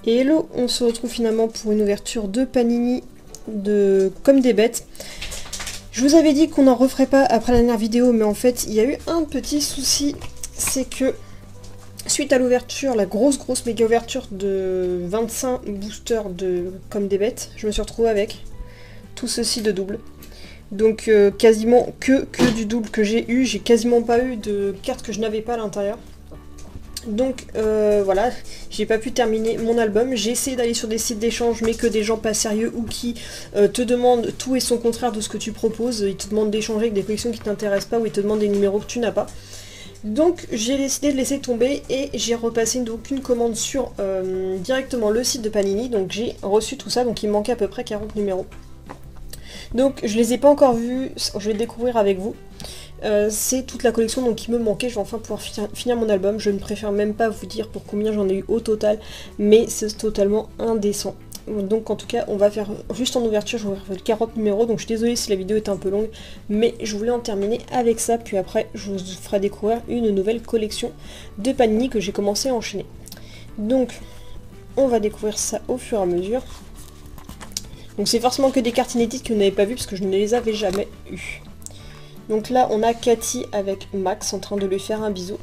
Et hello, on se retrouve finalement pour une ouverture de Panini de Comme des bêtes. Je vous avais dit qu'on n'en referait pas après la dernière vidéo, mais en fait il y a eu un petit souci, c'est que suite à l'ouverture, la grosse méga ouverture de 25 boosters de Comme des bêtes, je me suis retrouvée avec tout ceci de double. Donc quasiment que du double que j'ai eu, j'ai quasiment pas eu de cartes que je n'avais pas à l'intérieur. Donc voilà, j'ai pas pu terminer mon album. J'ai essayé d'aller sur des sites d'échange, mais que des gens pas sérieux ou qui te demandent tout et son contraire de ce que tu proposes. Ils te demandent d'échanger avec des collections qui t'intéressent pas ou ils te demandent des numéros que tu n'as pas. Donc j'ai décidé de laisser tomber et j'ai repassé donc une commande sur directement le site de Panini. Donc j'ai reçu tout ça, donc il me manquait à peu près 40 numéros. Donc je les ai pas encore vus, je vais découvrir avec vous. C'est toute la collection donc qui me manquait, je vais enfin pouvoir finir mon album. Je ne préfère même pas vous dire pour combien j'en ai eu au total, mais c'est totalement indécent. Donc en tout cas on va faire juste en ouverture, je vais faire 40 numéros, donc je suis désolée si la vidéo est un peu longue, mais je voulais en terminer avec ça, puis après je vous ferai découvrir une nouvelle collection de Panini que j'ai commencé à enchaîner. Donc on va découvrir ça au fur et à mesure. Donc c'est forcément que des cartes inédites que vous n'avez pas vues parce que je ne les avais jamais eues. Donc là, on a Cathy avec Max en train de lui faire un bisou.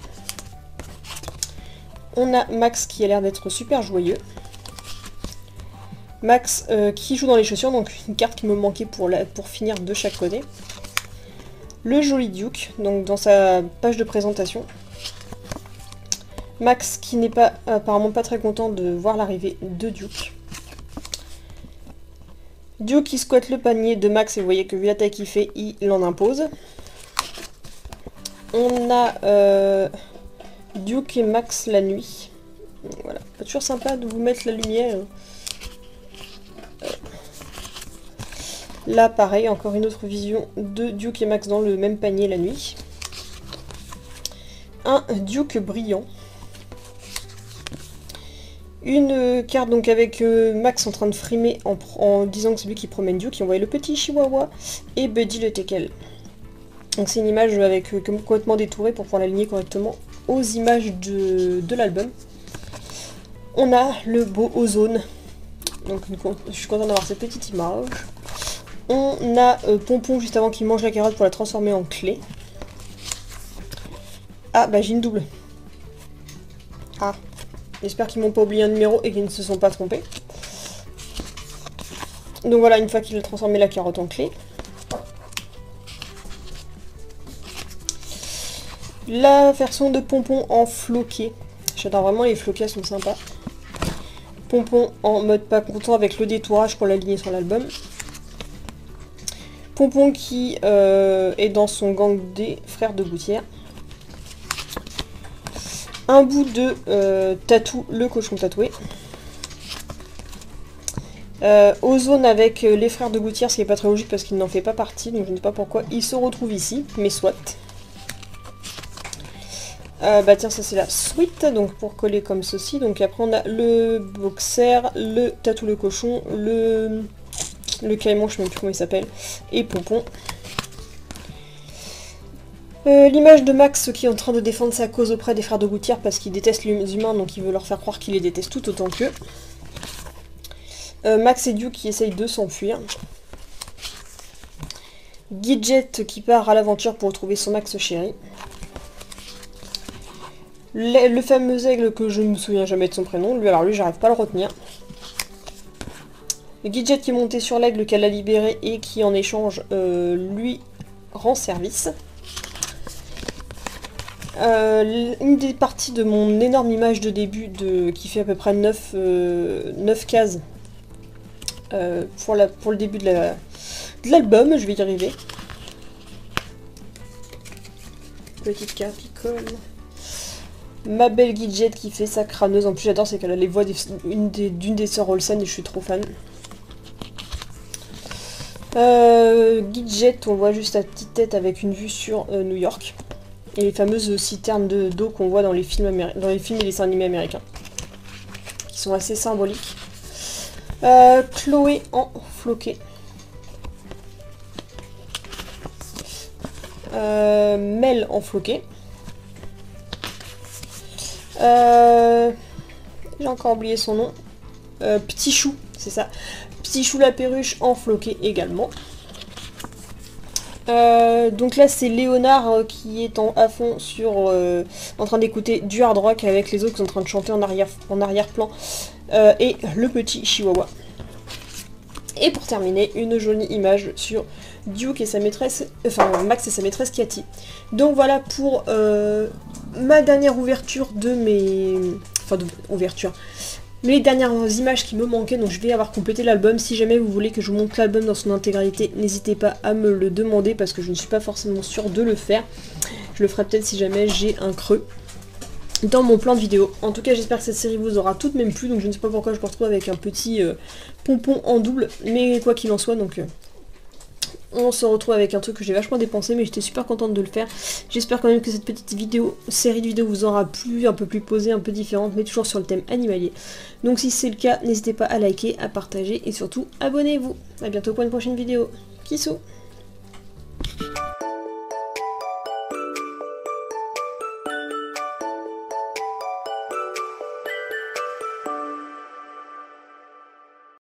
On a Max qui a l'air d'être super joyeux. Max qui joue dans les chaussures, donc une carte qui me manquait pour finir de chaque côté. Le joli Duke, donc dans sa page de présentation. Max qui n'est pas apparemment pas très content de voir l'arrivée de Duke. Duke qui squatte le panier de Max et vous voyez que vu la taille qu'il fait, il en impose. On a Duke et Max la nuit. Voilà, pas toujours sympa de vous mettre la lumière. Là pareil, encore une autre vision de Duke et Max dans le même panier la nuit. Un Duke brillant. Une carte donc avec Max en train de frimer en disant que c'est lui qui promène Duke. Et on voit le petit chihuahua et Buddy le teckel. Donc c'est une image avec complètement détourée pour pouvoir l'aligner correctement aux images de l'album. On a le beau Ozone. Donc je suis contente d'avoir cette petite image. On a Pompon juste avant qu'il mange la carotte pour la transformer en clé. Ah bah j'ai une double. Ah. J'espère qu'ils m'ont pas oublié un numéro et qu'ils ne se sont pas trompés. Donc voilà, une fois qu'il a transformé la carotte en clé. La version de Pompon en floqué. J'adore vraiment, les floqués sont sympas. Pompon en mode pas content avec le détourage pour l'aligner sur l'album. Pompon qui est dans son gang des frères de gouttière. Un bout de Tatou, le cochon tatoué. Ozone avec les frères de gouttière, ce qui n'est pas très logique parce qu'il n'en fait pas partie, donc je ne sais pas pourquoi il se retrouve ici, mais soit. Bah tiens, ça c'est la suite, donc pour coller comme ceci. Donc après on a le boxer, le Tatou le cochon, le caïman, je sais même plus comment il s'appelle, et Pompon. L'image de Max qui est en train de défendre sa cause auprès des frères de gouttière parce qu'il déteste les humains, donc il veut leur faire croire qu'il les déteste tout autant qu'eux. Max et Duke qui essayent de s'enfuir. Gidget qui part à l'aventure pour retrouver son Max chéri. Le fameux aigle que je ne me souviens jamais de son prénom, lui j'arrive pas à le retenir. Gidget qui est monté sur l'aigle qu'elle a libéré et qui en échange lui rend service. Une des parties de mon énorme image de début qui fait à peu près 9 cases pour le début de l'album, je vais y arriver. Petite carte qui colle. Ma belle Gidget qui fait sa crâneuse, en plus j'adore, c'est qu'elle a les voix d'une des sœurs Olsen et je suis trop fan. Gidget, on voit juste sa petite tête avec une vue sur New York. Et les fameuses citernes d'eau qu'on voit dans les films et les dessins animés américains. Qui sont assez symboliques. Chloé en floqué. Mel en floqué. J'ai encore oublié son nom. Petit Chou, c'est ça. Petit Chou la perruche en floqué également. Donc là c'est Léonard qui est à fond sur en train d'écouter du hard rock avec les autres qui sont en train de chanter en arrière-plan et le petit Chihuahua. Et pour terminer, une jolie image sur Duke et sa maîtresse, enfin Max et sa maîtresse Cathy. Donc voilà pour ma dernière ouverture de mes... Enfin ouverture. Les dernières images qui me manquaient, donc je vais avoir complété l'album. Si jamais vous voulez que je vous montre l'album dans son intégralité, n'hésitez pas à me le demander parce que je ne suis pas forcément sûre de le faire. Je le ferai peut-être si jamais j'ai un creux dans mon plan de vidéo. En tout cas, j'espère que cette série vous aura tout de même plu, donc je ne sais pas pourquoi je me retrouve avec un petit pompon en double, mais quoi qu'il en soit, donc... on se retrouve avec un truc que j'ai vachement dépensé, mais j'étais super contente de le faire. J'espère quand même que cette petite série de vidéos vous aura plu, un peu plus posée, un peu différente, mais toujours sur le thème animalier. Donc si c'est le cas, n'hésitez pas à liker, à partager et surtout abonnez-vous. A bientôt pour une prochaine vidéo. Kissou!